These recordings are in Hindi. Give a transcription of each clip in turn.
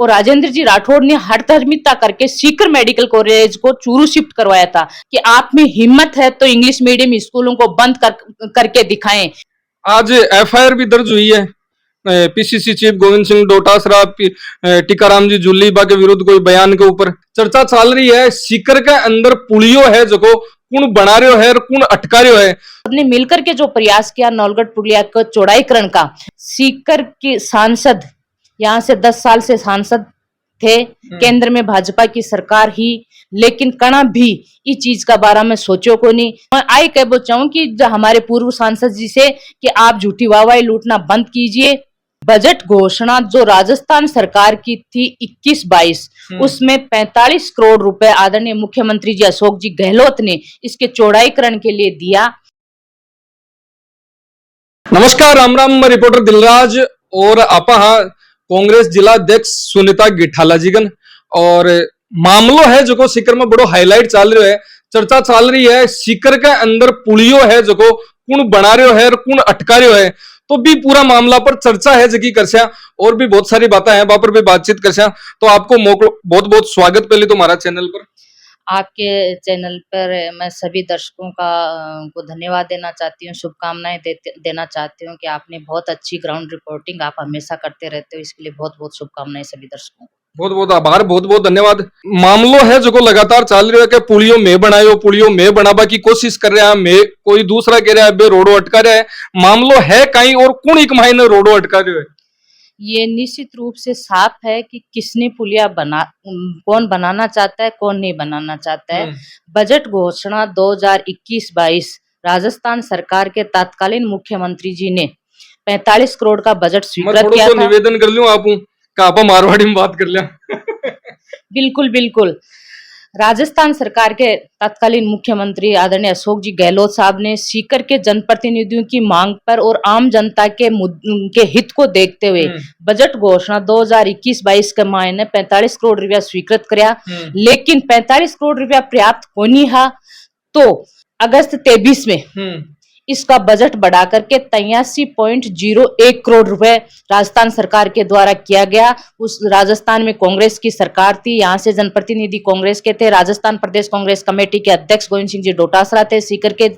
और राजेंद्र जी राठौड़ ने हठधर्मिता करके सीकर मेडिकल कॉलेज को चूरू शिफ्ट करवाया था कि आप में हिम्मत है तो इंग्लिश मीडियम स्कूलों को बंद करके दिखाएं। आज एफआईआर भी दर्ज हुई है पीसीसी चीफ गोविंद सिंह डोटासरा टीकाराम जी जुल्लीबा के विरुद्ध कोई बयान के ऊपर चर्चा चल रही है। सीकर के अंदर पुलियो है जो कौन बना रहे है और कौन अटका रहे है। सबने मिलकर के जो प्रयास किया नौलगढ़ पुलिया का चौड़ाईकरण का, सीकर के सांसद यहाँ से 10 साल से सांसद थे, केंद्र में भाजपा की सरकार ही, लेकिन कणा भी इस चीज का बारे में सोचो को नहीं। मैं आई कह चाहूं कि हमारे पूर्व सांसद जी से कि आप झूठी वाहवाही लूटना बंद कीजिए। बजट घोषणा जो राजस्थान सरकार की थी 21-22, उसमें 45 करोड़ रुपए आदरणीय मुख्यमंत्री जी अशोक जी गहलोत ने इसके चौड़ाईकरण के लिए दिया। नमस्कार, राम राम, मैं रिपोर्टर दिलराज और आपा कांग्रेस जिला अध्यक्ष सुनीता गिठाला जीगन और मामलो है जो सीकर में बड़ो हाईलाइट चल रहा है। चर्चा चल रही है सीकर के अंदर पुलियो है जो कौन बना रहे है और कौन अटका रहे है, तो भी पूरा मामला पर चर्चा है जकी करसा और भी बहुत सारी बातें हैं वहां पर भी बातचीत करसा। तो आपको बहुत बहुत स्वागत पहले तो हमारा चैनल पर। आपके चैनल पर मैं सभी दर्शकों को धन्यवाद देना चाहती हूँ, शुभकामनाएं देना चाहती हूँ कि आपने बहुत अच्छी ग्राउंड रिपोर्टिंग आप हमेशा करते रहते हो, इसके लिए बहुत बहुत शुभकामनाएं सभी दर्शकों को। बहुत बहुत आभार, बहुत बहुत धन्यवाद। मामलो है जो लगातार चल रहा है कि पुलियो में बनायो, पुलियो में बनाबा की कोशिश कर रहा है, में कोई दूसरा कह रहा है बे रोडो अटका रहा है। मामलो है कहीं और कौन एक महीने रोडो अटका रहा है? ये निश्चित रूप से साफ है कि किसने पुलिया कौन बनाना चाहता है, कौन नहीं बनाना चाहता है। बजट घोषणा 2021-22 राजस्थान सरकार के तत्कालीन मुख्यमंत्री जी ने 45 करोड़ का बजट स्वीकृत किया था। निवेदन कर लूं आप मारवाड़ी में बात कर लिया। बिल्कुल बिल्कुल। राजस्थान सरकार के तत्कालीन मुख्यमंत्री आदरणीय अशोक जी गहलोत साहब ने सीकर के जनप्रतिनिधियों की मांग पर और आम जनता के हित को देखते हुए बजट घोषणा 2021-22 के मायने 45 करोड़ रुपया स्वीकृत किया, लेकिन 45 करोड़ रुपया पर्याप्त हो नहीं है। तो अगस्त 23 में इसका बजट बढ़ा करके 83.01 करोड़ रुपए राजस्थान सरकार के द्वारा किया गया। उस राजस्थान में कांग्रेस की सरकार थी, यहाँ से जनप्रतिनिधि कांग्रेस के थे, राजस्थान प्रदेश कांग्रेस कमेटी के अध्यक्ष गोविंद सिंह जी डोटासरा थे, सीकर के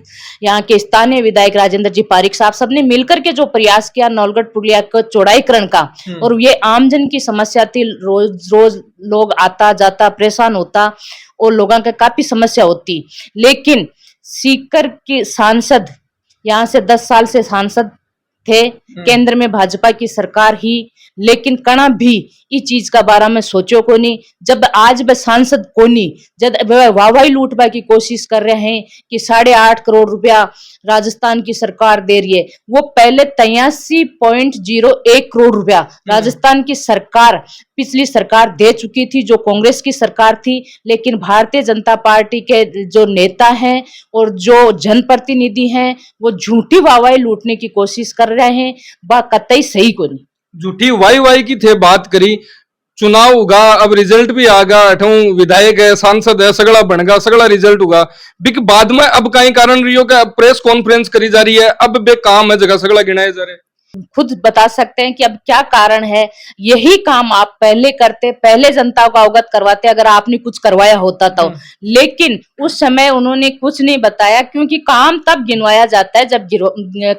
यहाँ के स्थानीय विधायक राजेंद्र जी पारिक साहब, सबने मिलकर के जो प्रयास किया नौलगढ़ पुलिया का चौड़ाईकरण का, और ये आमजन की समस्या थी। रोज लोग आता जाता परेशान होता और लोगों का काफी समस्या होती, लेकिन सीकर के सांसद यहाँ से 10 साल से सांसद थे, केंद्र में भाजपा की सरकार ही, लेकिन कणा भी इस चीज का बारे में सोचो को नहीं। जब आज वह सांसद को नहीं, जब वह वाहवाही लूटवा की कोशिश कर रहे हैं कि 8.5 करोड़ रुपया राजस्थान की सरकार दे रही है, वो पहले 83.01 करोड़ रुपया राजस्थान की सरकार पिछली सरकार दे चुकी थी, जो कांग्रेस की सरकार थी। लेकिन भारतीय जनता पार्टी के जो नेता हैं और जो जनप्रतिनिधि हैं वो झूठी वाहवाही लूटने की कोशिश कर रहे हैं, वह कतई सही को नहीं। झूठी वाई की थे बात करी, चुनाव होगा, अब रिजल्ट भी आगा, अठों विधायक है, सांसद है, सगड़ा बनगा, सगड़ा रिजल्ट होगा। बिक बाद में अब कहीं कारण रही हो कि प्रेस कॉन्फ्रेंस करी जा रही है, अब बे काम है जगह सगड़ा गिनाए जा रहे। खुद बता सकते हैं कि अब क्या कारण है। यही काम आप पहले करते, पहले जनता को अवगत करवाते अगर आपने कुछ करवाया होता तो, लेकिन उस समय उन्होंने कुछ नहीं बताया, क्योंकि काम तब गिनवाया जाता है जब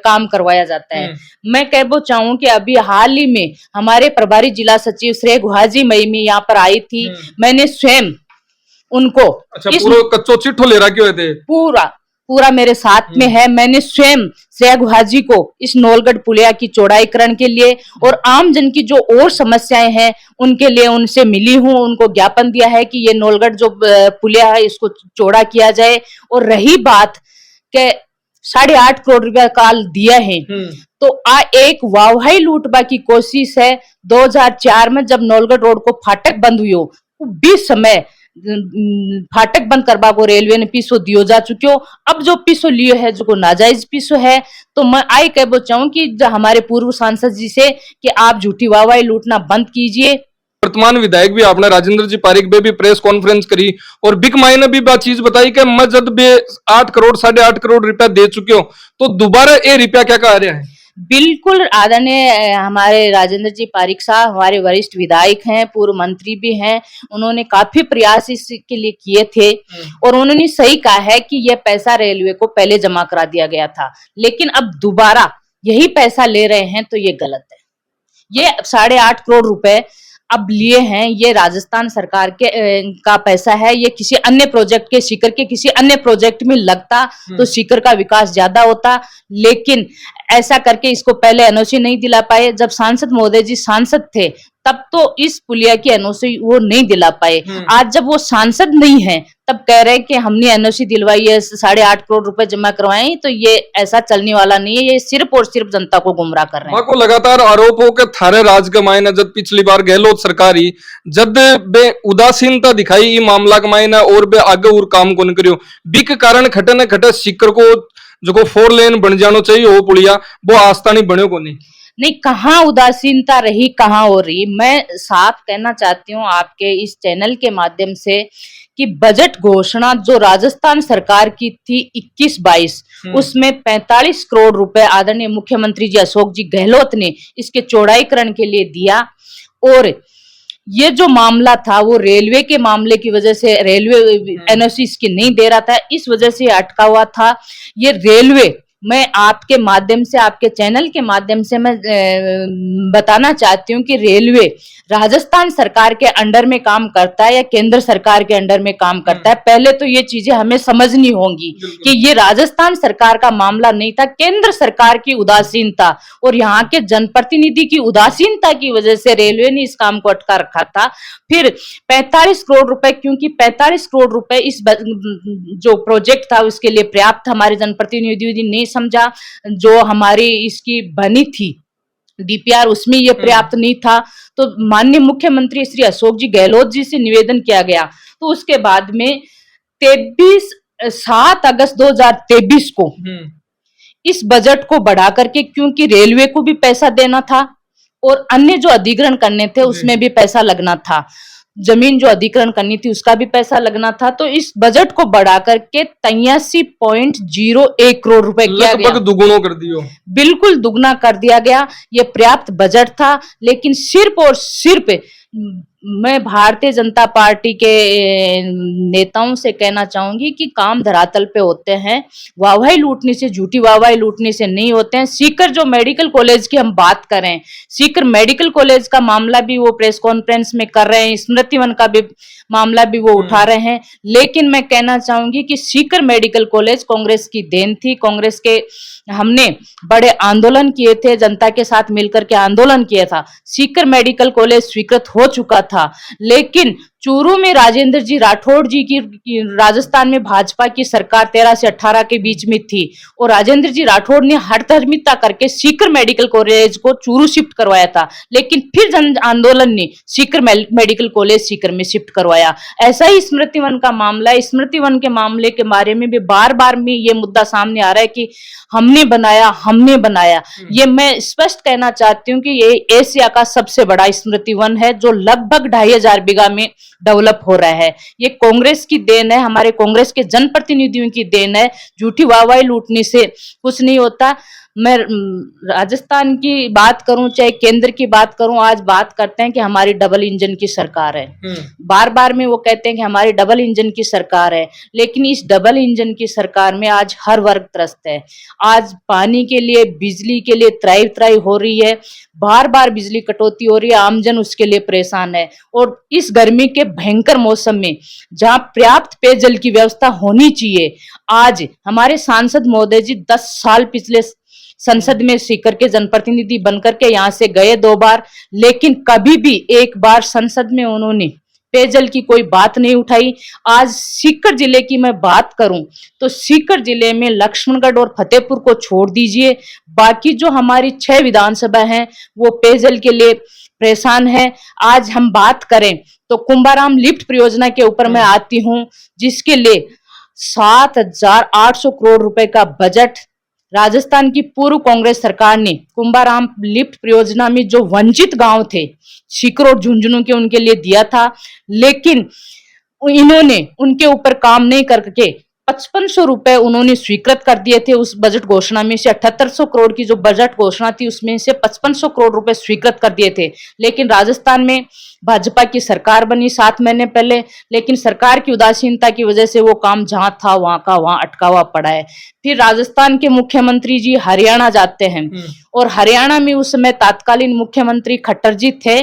काम करवाया जाता है। मैं कहना चाहूँ कि अभी हाल ही में हमारे प्रभारी जिला सचिव श्रेय गुहाजी मई में यहाँ पर आई थी, मैंने स्वयं उनको पूरा कच्चो चिट्ठो ले रखे हुए थे, पूरा मेरे साथ में है। मैंने स्वयं श्रेया गुहाजी को इस नौलगढ़ पुलिया की चौड़ाईकरण के लिए और आम जन की जो और समस्याएं हैं उनके लिए उनसे मिली हूं, उनको ज्ञापन दिया है कि ये नौलगढ़ जो पुलिया है इसको चौड़ा किया जाए। और रही बात के 8.5 करोड़ रुपया काल दिया है, तो एक वाहवाही लूटबा की कोशिश है। 2004 में जब नौलगढ़ रोड को फाटक बंद हुई हो, 20 समय फाटक बंद करवा को रेलवे ने पीसो दियो जा चुके हो। अब जो पीसो लियो है जो नाजायज पीसो है, तो मैं आई कह चाहूँ कि हमारे पूर्व सांसद जी से कि आप झूठी वाहवाही लूटना बंद कीजिए। वर्तमान विधायक भी आपने राजेंद्र जी पारिक भी प्रेस कॉन्फ्रेंस करी और बिक माई ने भी बात चीज बताई कि मैं जब बे 8 करोड़ 8.5 करोड़ रुपया दे चुके हो, तो दोबारा ये रुपया क्या कह रहा है? बिल्कुल आदरणीय हमारे राजेंद्र जी पारिक साहब हमारे वरिष्ठ विधायक हैं, पूर्व मंत्री भी हैं। उन्होंने काफी प्रयास इसके लिए किए थे और उन्होंने सही कहा है कि यह पैसा रेलवे को पहले जमा करा दिया गया था, लेकिन अब दोबारा यही पैसा ले रहे हैं तो ये गलत है। ये 8.5 करोड़ रुपए अब लिए हैं, ये राजस्थान सरकार के का पैसा है। ये किसी अन्य प्रोजेक्ट के सीकर के किसी अन्य प्रोजेक्ट में लगता तो सीकर का विकास ज्यादा होता, लेकिन ऐसा करके इसको पहले एनओसी नहीं दिला पाए। जब सांसद महोदय जी सांसद थे तब तो इस पुलिया की एनओसी वो नहीं दिला पाए। आज जब वो सांसद नहीं है तब कह रहे हैं कि हमने एनओसी दिलवाई है, 8.5 करोड़ रुपए जमा करवाए, तो ये ऐसा चलने वाला नहीं है। ये सिर्फ और सिर्फ जनता को गुमराह कर रहे हैं। को लगातार आरोपों के थारे राज के मायने जब पिछली बार गहलोत सरकारी जब बे उदासीनता दिखाई ई मामला के मायने और बे आगे और काम को करियो बिक कारण खटे न खटे सीकर को जो को 4 लेन बन जानो चाहिए वो पुलिया वो आस्था नहीं बने को नहीं, कहाँ उदासीनता रही, कहाँ हो रही। मैं साफ कहना चाहती हूँ आपके इस चैनल के माध्यम से कि बजट घोषणा जो राजस्थान सरकार की थी 21-22 उसमें 45 करोड़ रुपए आदरणीय मुख्यमंत्री जी अशोक जी गहलोत ने इसके चौड़ाईकरण के लिए दिया। और ये जो मामला था वो रेलवे के मामले की वजह से रेलवे एनओसी इसकी नहीं दे रहा था, इस वजह से अटका हुआ था। ये रेलवे मैं आपके माध्यम से आपके चैनल के माध्यम से मैं बताना चाहती हूँ कि रेलवे राजस्थान सरकार के अंडर में काम करता है या केंद्र सरकार के अंडर में काम करता है। पहले तो ये चीजें हमें समझनी होंगी कि ये राजस्थान सरकार का मामला नहीं था, केंद्र सरकार की उदासीनता और यहाँ के जनप्रतिनिधि की उदासीनता की वजह से रेलवे ने इस काम को अटका रखा था। फिर 45 करोड़ रुपए, क्योंकि 45 करोड़ रुपए इस जो प्रोजेक्ट था उसके लिए पर्याप्त हमारे जनप्रतिनिधियों ने नहीं समझा। जो हमारी इसकी बनी थी डीपीआर उसमें ये पर्याप्त नहीं था, तो माननीय मुख्यमंत्री श्री अशोक जी गहलोत जी से निवेदन किया गया। तो उसके बाद में 7 अगस्त 2023 को इस बजट को बढ़ा करके, क्योंकि रेलवे को भी पैसा देना था और अन्य जो अधिग्रहण करने थे उसमें भी पैसा लगना था, जमीन जो अधिग्रहण करनी थी उसका भी पैसा लगना था, तो इस बजट को बढ़ा करके 83.01 करोड़ रुपए किया गया। लगभग दुगुना कर दियो, बिल्कुल दुगना कर दिया गया। ये पर्याप्त बजट था, लेकिन सिर्फ और सिर्फ मैं भारतीय जनता पार्टी के नेताओं से कहना चाहूंगी कि काम धरातल पे होते हैं, वाहवाही लूटने से, झूठी वाहवाही लूटने से नहीं होते हैं। सीकर जो मेडिकल कॉलेज की हम बात करें, सीकर मेडिकल कॉलेज का मामला भी वो प्रेस कॉन्फ्रेंस में कर रहे हैं, स्मृति वन का भी मामला भी वो उठा रहे हैं, लेकिन मैं कहना चाहूंगी कि सीकर मेडिकल कॉलेज कांग्रेस की देन थी। कांग्रेस के हमने बड़े आंदोलन किए थे, जनता के साथ मिलकर के आंदोलन किया था। सीकर मेडिकल कॉलेज स्वीकृत हो चुका था, लेकिन चूरू में राजेंद्र जी राठौड़ जी की राजस्थान में भाजपा की सरकार 13 से 18 के बीच में थी और राजेंद्र जी राठौड़ ने हठधर्मिता करके सीकर मेडिकल कॉलेज को चूरू शिफ्ट करवाया था, लेकिन फिर जन आंदोलन ने सीकर मेडिकल कॉलेज सीकर में शिफ्ट करवाया। ऐसा ही स्मृति वन का मामला है। स्मृति वन के मामले के बारे में भी बार बार में ये मुद्दा सामने आ रहा है कि हमने बनाया। ये मैं स्पष्ट कहना चाहती हूँ कि ये एशिया का सबसे बड़ा स्मृति वन है जो लगभग 2500 बीघा में डेवलप हो रहा है। ये कांग्रेस की देन है, हमारे कांग्रेस के जनप्रतिनिधियों की देन है। झूठी वाहवाही लूटने से कुछ नहीं होता। मैं राजस्थान की बात करूं चाहे केंद्र की बात करूं, आज बात करते हैं कि हमारी डबल इंजन की सरकार है। बार बार में वो कहते हैं कि हमारी डबल इंजन की सरकार है, लेकिन इस डबल इंजन की सरकार में आज हर वर्ग त्रस्त है। आज पानी के लिए, बिजली के लिए त्राई त्राई हो रही है, बार बार बिजली कटौती हो रही है, आमजन उसके लिए परेशान है। और इस गर्मी के भयंकर मौसम में जहां पर्याप्त पेयजल की व्यवस्था होनी चाहिए, आज हमारे सांसद महोदय जी 10 साल पिछले संसद में सीकर के जनप्रतिनिधि बनकर के यहाँ से गए 2 बार, लेकिन कभी भी एक बार संसद में उन्होंने पेयजल की कोई बात नहीं उठाई। आज सीकर जिले की मैं बात करूं तो सीकर जिले में लक्ष्मणगढ़ और फतेहपुर को छोड़ दीजिए, बाकी जो हमारी 6 विधानसभा हैं वो पेयजल के लिए परेशान है। आज हम बात करें तो कुंभाराम लिफ्ट परियोजना के ऊपर मैं आती हूं, जिसके लिए 7,800 करोड़ रुपए का बजट राजस्थान की पूर्व कांग्रेस सरकार ने कुंभाराम लिफ्ट परियोजना में जो वंचित गांव थे सीकर और झुंझुनू के, उनके लिए दिया था, लेकिन इन्होंने उनके ऊपर काम नहीं करके 5500 रुपए उन्होंने स्वीकृत कर दिए थे। उस बजट घोषणा में से 7800 करोड़ की जो बजट घोषणा थी उसमें से 5500 करोड़ रुपए स्वीकृत कर दिए थे। लेकिन राजस्थान में भाजपा की सरकार बनी 7 महीने पहले, लेकिन सरकार की उदासीनता की वजह से वो काम जहां था वहां का वहां अटका हुआ पड़ा है। फिर राजस्थान के मुख्यमंत्री जी हरियाणा जाते हैं और हरियाणा में उस समय तत्कालीन मुख्यमंत्री खट्टर जी थे।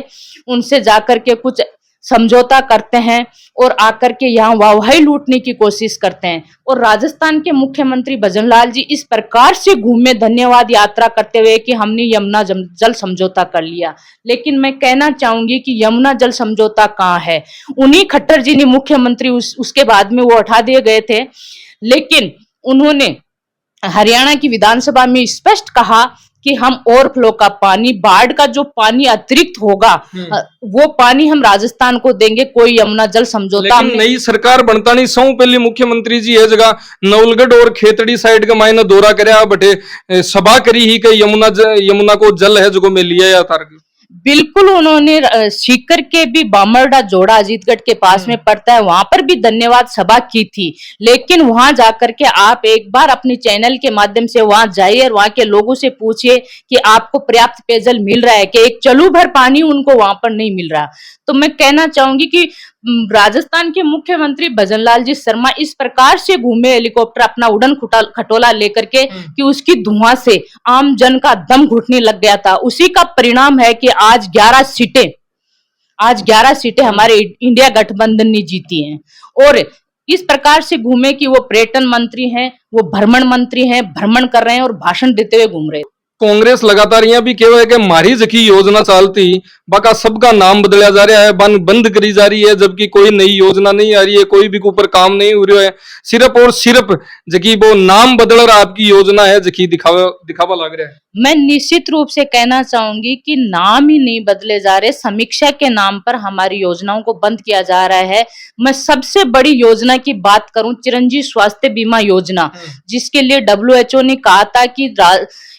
उनसे जाकर के कुछ समझौता करते हैं और आकर के यहाँ वाहवाही लूटने की कोशिश करते हैं। और राजस्थान के मुख्यमंत्री भजनलाल जी इस प्रकार से घूमे धन्यवाद यात्रा करते हुए कि हमने यमुना जल समझौता कर लिया। लेकिन मैं कहना चाहूंगी कि यमुना जल समझौता कहाँ है। उन्हीं खट्टर जी ने मुख्यमंत्री उसके बाद में वो हटा दिए गए थे, लेकिन उन्होंने हरियाणा की विधानसभा में स्पष्ट कहा कि हम ओवरफ्लो का पानी, बाढ़ का जो पानी अतिरिक्त होगा वो पानी हम राजस्थान को देंगे। कोई यमुना जल समझौता लेकिन नई सरकार बनता नहीं सौ पहले मुख्यमंत्री जी है जगह नवलगढ़ और खेतड़ी साइड का मायने दौरा करे बटे सभा करी ही कि यमुना को जल है जो में लिया या तार। बिल्कुल, उन्होंने सीकर के भी बामरडा जोड़ा अजीतगढ़ के पास में पड़ता है, वहां पर भी धन्यवाद सभा की थी। लेकिन वहां जाकर के आप एक बार अपने चैनल के माध्यम से वहां जाइए और वहां के लोगों से पूछिए कि आपको पर्याप्त पेयजल मिल रहा है कि एक चलू भर पानी उनको वहां पर नहीं मिल रहा। तो मैं कहना चाहूंगी कि राजस्थान के मुख्यमंत्री भजनलाल जी शर्मा इस प्रकार से घूमे हेलीकॉप्टर अपना उड़न खटोला लेकर के कि उसकी धुआं से आम जन का दम घुटने लग गया था। उसी का परिणाम है कि आज 11 सीटें हमारे इंडिया गठबंधन ने जीती हैं। और इस प्रकार से घूमे कि वो पर्यटन मंत्री हैं, वो भ्रमण मंत्री हैं, भ्रमण कर रहे हैं और भाषण देते हुए घूम रहे हैं। कांग्रेस लगातार यहाँ भी कहे कि मारी जखी योजना चलती बाका सबका नाम बदलिया जा रहा है, बंद करी जा रही है, जबकि कोई नई योजना नहीं आ रही है, कोई भी ऊपर काम नहीं हो रहा है। सिर्फ और सिर्फ जकी वो नाम बदल रहा आपकी योजना है जकी दिखावा लग रहा है। मैं निश्चित रूप से कहना चाहूंगी कि नाम ही नहीं बदले जा रहे, समीक्षा के नाम पर हमारी योजनाओं को बंद किया जा रहा है। मैं सबसे बड़ी योजना की बात करूं, चिरंजीव स्वास्थ्य बीमा योजना, जिसके लिए WHO ने कहा था कि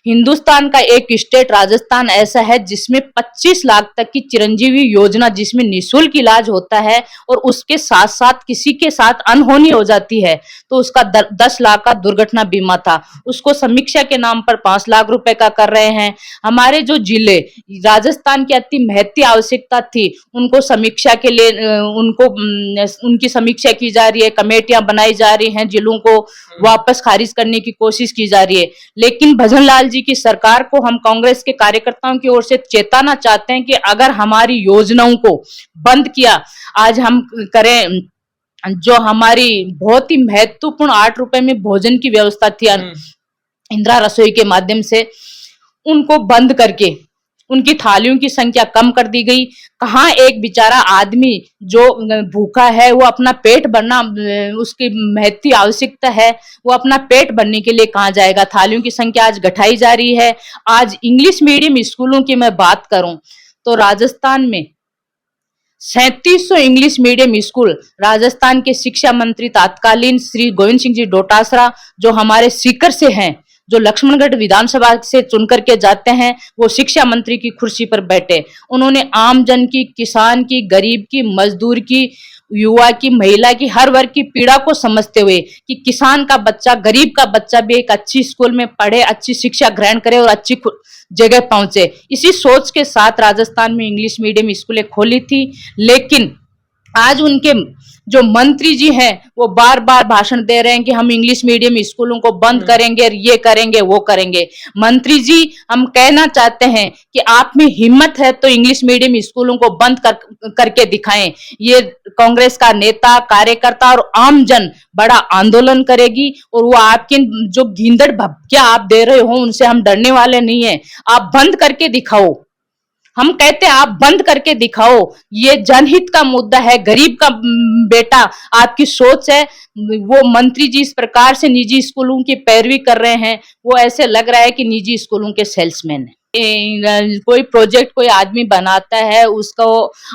हिंदुस्तान का एक स्टेट राजस्थान ऐसा है जिसमें 25 लाख तक की चिरंजीवी योजना, जिसमें निःशुल्क इलाज होता है और उसके साथ साथ किसी के साथ अनहोनी हो जाती है तो उसका 10 लाख का दुर्घटना बीमा था। उसको समीक्षा के नाम पर 5 लाख रुपए का कर रहे हैं। हमारे जो जिले राजस्थान की अति महती आवश्यकता थी उनको समीक्षा के लिए उनकी समीक्षा की जा रही है, कमेटियां बनाई जा रही हैं, जिलों को वापस खारिज करने की कोशिश की जा रही है। लेकिन भजनलाल जी की सरकार को हम कांग्रेस के कार्यकर्ताओं की ओर से चेताना चाहते हैं कि अगर हमारी योजनाओं को बंद किया, आज हम करें जो हमारी बहुत ही महत्वपूर्ण 8 रुपए में भोजन की व्यवस्था थी इंदिरा रसोई के माध्यम से, उनको बंद करके उनकी थालियों की संख्या कम कर दी गई। कहाँ एक बेचारा आदमी जो भूखा है वो अपना पेट भरना, उसकी महती आवश्यकता है, वो अपना पेट भरने के लिए कहाँ जाएगा। थालियों की संख्या आज घटाई जा रही है। आज इंग्लिश मीडियम स्कूलों की मैं बात करूं तो राजस्थान में 3700 इंग्लिश मीडियम स्कूल राजस्थान के शिक्षा मंत्री तत्कालीन श्री गोविंद सिंह जी डोटासरा, जो हमारे सीकर से हैं, जो लक्ष्मणगढ़ विधानसभा से चुन करके जाते हैं, वो शिक्षा मंत्री की कुर्सी पर बैठे। उन्होंने आम जन की, किसान की, गरीब की, मजदूर की, युवा की, महिला की, हर वर्ग की पीड़ा को समझते हुए कि किसान का बच्चा, गरीब का बच्चा भी एक अच्छी स्कूल में पढ़े, अच्छी शिक्षा ग्रहण करे और अच्छी जगह पहुंचे, इसी सोच के साथ राजस्थान में इंग्लिश मीडियम स्कूलें खोली थी। लेकिन आज उनके जो मंत्री जी हैं वो बार बार भाषण दे रहे हैं कि हम इंग्लिश मीडियम स्कूलों को बंद करेंगे, ये करेंगे, वो करेंगे। मंत्री जी, हम कहना चाहते हैं कि आप में हिम्मत है तो इंग्लिश मीडियम स्कूलों को बंद करके दिखाएं। ये कांग्रेस का नेता, कार्यकर्ता और आम जन बड़ा आंदोलन करेगी और वो आपके जो गींदड़ भपकियां आप दे रहे हो उनसे हम डरने वाले नहीं है। आप बंद करके दिखाओ, हम कहते हैं आप बंद करके दिखाओ। ये जनहित का मुद्दा है, गरीब का बेटा आपकी सोच है। वो मंत्री जी इस प्रकार से निजी स्कूलों की पैरवी कर रहे हैं, वो ऐसे लग रहा है कि निजी स्कूलों के सेल्समैन है। कोई प्रोजेक्ट कोई आदमी बनाता है, उसको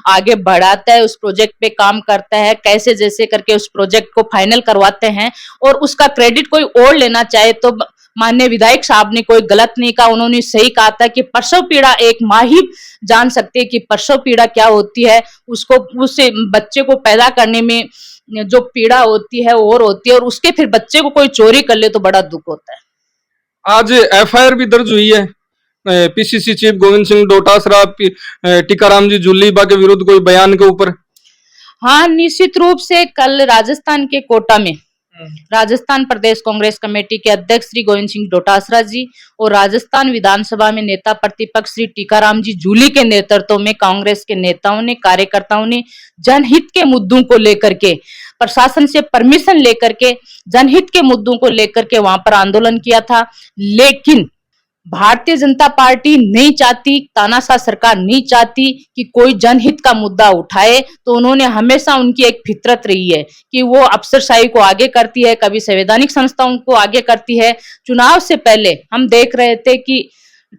आगे बढ़ाता है, उस प्रोजेक्ट पे काम करता है, कैसे जैसे करके उस प्रोजेक्ट को फाइनल करवाते हैं और उसका क्रेडिट कोई और लेना चाहे तो माननीय विधायक साहब ने कोई गलत नहीं कहा। उन्होंने सही कहा था कि प्रसव पीड़ा एक माँ ही जान सकती है कि प्रसव पीड़ा क्या होती है। उसको उस बच्चे को पैदा करने में जो पीड़ा होती है और होती है, और उसके फिर बच्चे को कोई चोरी कर ले तो बड़ा दुख होता है। आज एफआईआर भी दर्ज हुई है पीसीसी चीफ गोविंद सिंह डोटासरा टीकाराम जी जूलीबा के विरुद्ध कोई बयान के ऊपर। हाँ, निश्चित रूप से कल राजस्थान के कोटा में राजस्थान प्रदेश कांग्रेस कमेटी के अध्यक्ष श्री गोविंद सिंह डोटासरा जी और राजस्थान विधानसभा में नेता प्रतिपक्ष श्री टीकाराम जी जूली के नेतृत्व में कांग्रेस के नेताओं ने, कार्यकर्ताओं ने जनहित के मुद्दों को लेकर के प्रशासन से परमिशन लेकर के जनहित के मुद्दों को लेकर के वहां पर आंदोलन किया था। लेकिन भारतीय जनता पार्टी नहीं चाहती, तानाशाह सरकार नहीं चाहती कि कोई जनहित का मुद्दा उठाए, तो उन्होंने हमेशा, उनकी एक फितरत रही है कि वो अफसरशाही को आगे करती है, कभी संवैधानिक संस्थाओं को आगे करती है। चुनाव से पहले हम देख रहे थे कि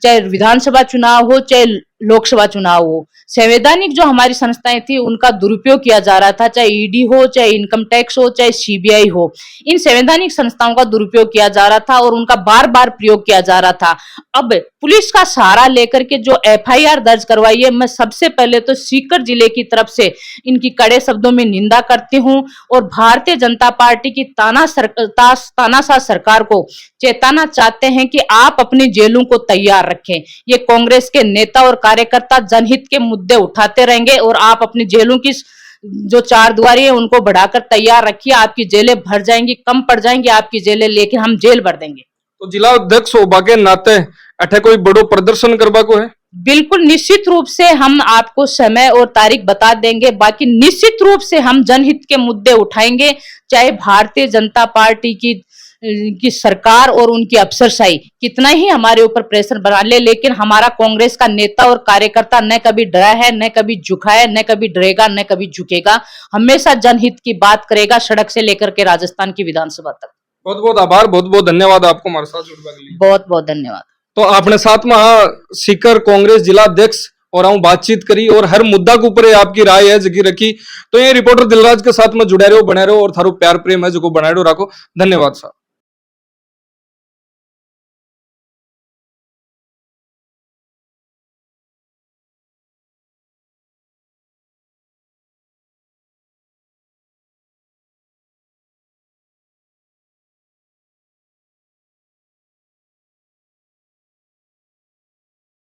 चाहे विधानसभा चुनाव हो, चाहे लोकसभा चुनाव हो, संवैधानिक जो हमारी संस्थाएं थी उनका दुरुपयोग किया जा रहा था, चाहे ईडी हो, चाहे इनकम टैक्स हो, चाहे सीबीआई हो। इन संवैधानिक संस्थाओं का दुरुपयोग किया जा रहा था और उनका बार बार प्रयोग किया जा रहा था। अब पुलिस का सहारा लेकर के जो एफआईआर दर्ज करवाई है, मैं सबसे पहले तो सीकर जिले की तरफ से इनकी कड़े शब्दों में निंदा करती हूँ और भारतीय जनता पार्टी की तानाशाह सरकार को चेताना चाहते हैं कि आप अपनी जेलों को तैयार रखें। ये कांग्रेस के नेता और कार्यकर्ता जनहित के मुद्दे उठाते रहेंगे और आप अपनी जेलों की जो चार दीवारी है उनको बढ़ाकर तैयार रखिए। आपकी जेलें भर जाएंगी, कम पड़ जाएंगी आपकी जेलें, लेकिन हम जेल भर देंगे। तो जिला अध्यक्ष होबा के नाते अठे कोई बड़ो प्रदर्शन करवा को है? बिल्कुल, निश्चित रूप से हम आपको समय और तारीख बता देंगे। बाकी निश्चित रूप से हम जनहित के मुद्दे उठाएंगे, चाहे भारतीय जनता पार्टी की सरकार और उनकी अफसरशाही कितना ही हमारे ऊपर प्रेशर बना ले, लेकिन हमारा कांग्रेस का नेता और कार्यकर्ता न कभी डरा है, न कभी झुका है, न कभी डरेगा, न कभी झुकेगा। हमेशा जनहित की बात करेगा, सड़क से लेकर के राजस्थान की विधानसभा तक। बहुत बहुत आभार, बहुत बहुत धन्यवाद आपको हमारे साथ जुड़ने के लिए। बहुत बहुत धन्यवाद। तो आपने साथ में सीकर कांग्रेस जिला अध्यक्ष और हम बातचीत करी और हर मुद्दा के ऊपर आपकी राय है जगी रखी। तो ये रिपोर्टर दिलराज के साथ में जुड़े रहो, बने रहो और थारो प्यार प्रेम है जो बनाए रखो। धन्यवाद साहब।